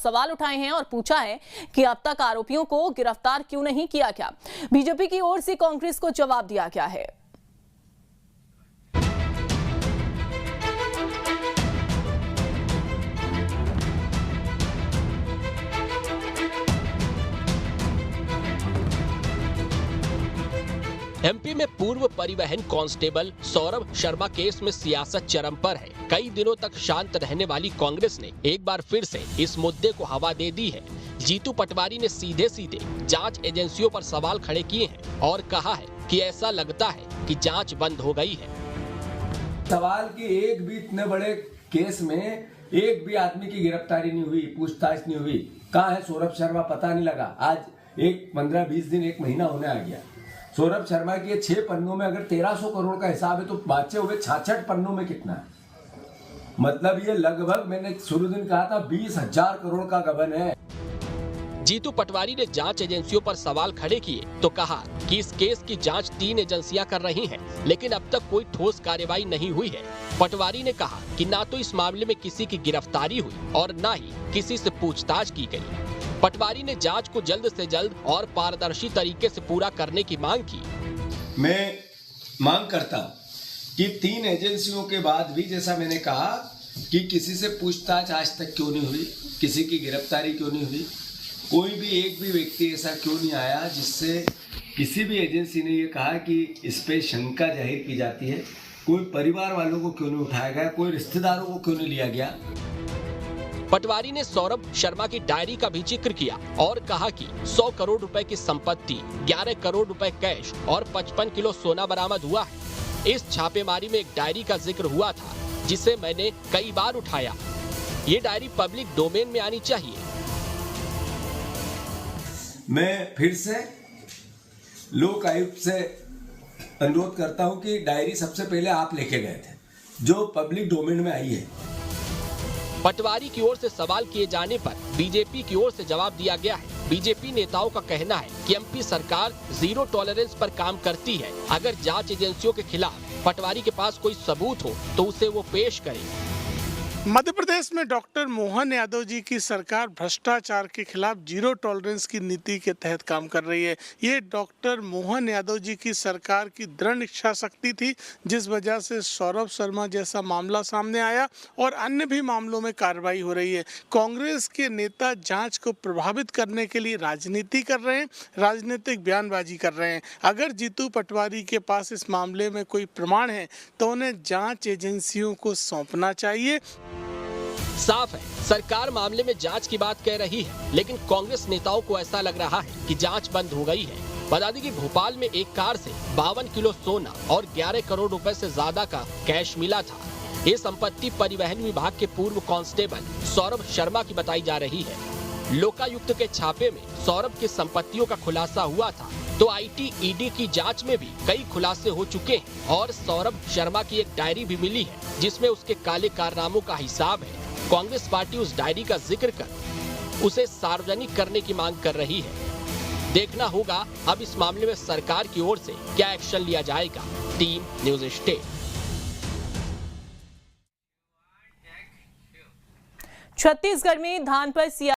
सवाल उठाए हैं और पूछा है कि अब तक आरोपियों को गिरफ्तार क्यों नहीं किया गया। बीजेपी की ओर से कांग्रेस को जवाब दिया गया है। एमपी में पूर्व परिवहन कांस्टेबल सौरभ शर्मा केस में सियासत चरम पर है। कई दिनों तक शांत रहने वाली कांग्रेस ने एक बार फिर से इस मुद्दे को हवा दे दी है। जीतू पटवारी ने सीधे सीधे जांच एजेंसियों पर सवाल खड़े किए हैं और कहा है कि ऐसा लगता है कि जांच बंद हो गई है। सवाल कि एक भी इतने बड़े केस में एक भी आदमी की गिरफ्तारी नहीं हुई, पूछताछ नहीं हुई। कहाँ है सौरभ शर्मा, पता नहीं लगा। आज एक 15-20 दिन, एक महीना होने आ गया। सौरभ शर्मा के 6 पन्नों में अगर 1300 करोड़ का हिसाब है तो बचे हुए 66 पन्नों में कितना है? मतलब ये लगभग, मैंने शुरू दिन कहा था, 20,000 करोड़ का गबन है। जीतू पटवारी ने जांच एजेंसियों पर सवाल खड़े किए तो कहा कि इस केस की जांच 3 एजेंसियां कर रही हैं, लेकिन अब तक कोई ठोस कार्रवाई नहीं हुई है। पटवारी ने कहा कि ना तो इस मामले में किसी की गिरफ्तारी हुई और ना ही किसी से पूछताछ की गई। पटवारी ने जांच को जल्द से जल्द और पारदर्शी तरीके से पूरा करने की मांग की। मैं मांग करता हूं कि 3 एजेंसियों के बाद भी, जैसा मैंने कहा, कि किसी से पूछताछ आज तक क्यों नहीं हुई, किसी की गिरफ्तारी क्यों नहीं हुई, कोई भी एक भी व्यक्ति ऐसा क्यों नहीं आया जिससे किसी भी एजेंसी ने ये कहा कि इस पे शंका जाहिर की जाती है। कोई परिवार वालों को क्यों नहीं उठाया गया, कोई रिश्तेदारों को क्यों नहीं लिया गया। पटवारी ने सौरभ शर्मा की डायरी का भी जिक्र किया और कहा कि 100 करोड़ रुपए की संपत्ति, 11 करोड़ रुपए कैश और 55 किलो सोना बरामद हुआ है। इस छापेमारी में एक डायरी का जिक्र हुआ था जिसे मैंने कई बार उठाया। ये डायरी पब्लिक डोमेन में आनी चाहिए। मैं फिर से लोक आयुक्त से अनुरोध करता हूं कि डायरी सबसे पहले आप लेके गए थे, जो पब्लिक डोमेन में आई है। पटवारी की ओर से सवाल किए जाने पर बीजेपी की ओर से जवाब दिया गया है। बीजेपी नेताओं का कहना है कि एमपी सरकार जीरो टॉलरेंस पर काम करती है। अगर जांच एजेंसियों के खिलाफ पटवारी के पास कोई सबूत हो तो उसे वो पेश करे। मध्य प्रदेश में डॉक्टर मोहन यादव जी की सरकार भ्रष्टाचार के खिलाफ जीरो टॉलरेंस की नीति के तहत काम कर रही है। ये डॉक्टर मोहन यादव जी की सरकार की दृढ़ इच्छा शक्ति थी, जिस वजह से सौरभ शर्मा जैसा मामला सामने आया और अन्य भी मामलों में कार्रवाई हो रही है। कांग्रेस के नेता जांच को प्रभावित करने के लिए राजनीति कर रहे हैं, राजनीतिक बयानबाजी कर रहे हैं। अगर जीतू पटवारी के पास इस मामले में कोई प्रमाण है तो उन्हें जांच एजेंसियों को सौंपना चाहिए। साफ है, सरकार मामले में जांच की बात कह रही है, लेकिन कांग्रेस नेताओं को ऐसा लग रहा है कि जांच बंद हो गई है। बता दें कि भोपाल में एक कार से 52 किलो सोना और 11 करोड़ रुपए से ज्यादा का कैश मिला था। ये संपत्ति परिवहन विभाग के पूर्व कांस्टेबल सौरभ शर्मा की बताई जा रही है। लोकायुक्त के छापे में सौरभ की संपत्तियों का खुलासा हुआ था, तो आईटी ईडी की जांच में भी कई खुलासे हो चुके हैं और सौरभ शर्मा की एक डायरी भी मिली है जिसमें उसके काले कारनामों का हिसाब है। कांग्रेस पार्टी उस डायरी का जिक्र कर उसे सार्वजनिक करने की मांग कर रही है। देखना होगा अब इस मामले में सरकार की ओर से क्या एक्शन लिया जाएगा। Team news state. छत्तीसगढ़ में धान पर